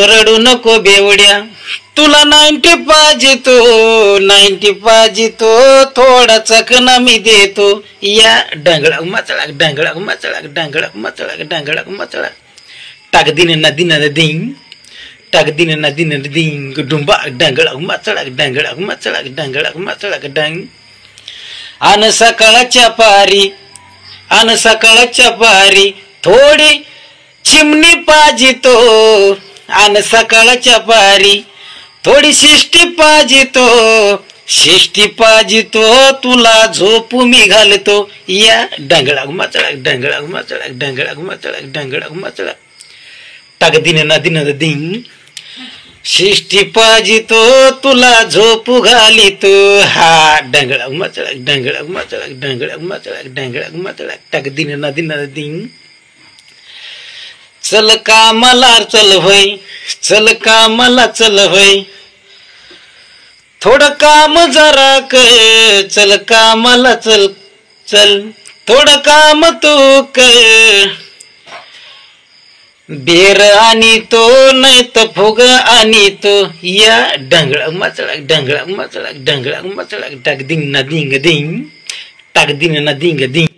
रडू नको बेवड्या तुला 90 पाहिजे तो 90 पाहिजे तो थोडा चकना मी देतो या डांगळा मचळा डांगळा मचळा डांगळा मचळा डांगळा मचळा टाक दिन नदी नदीं टाक दिन नदी नदीं डुंबा डांगळा मचळा डांगळा मचळा डांगळा मचळा डांग अन सकाळच्या पारी थोडी चिमणी पाहिजे तो अन सकाळच्या पारी थोडी शिष्टी पाहिजे तो तुला झोपू मी घालतो या डांगळा मचळा डांगळा मचळा डांगळा मचळा डांगळा मचळा टाक दिन नदी नदीं शिष्टी पाहिजे तो तुला झोपू घालितो हा डांगळा मचळा डांगळा मचळा डांगळा मचळा डांगळा मचळा टाक दिन नदी नदीं चल कामाला चल होय थोडं काम जरा कर चल कामाला चल थोडं काम तू कर बेर आणि तो नाही तर फुग आणि तो या डांगळा मचळा डांगळा मचळा डांगळा मचळा टाक दिन ना दिंग दिंग टाक दिन ना दिंग दिंग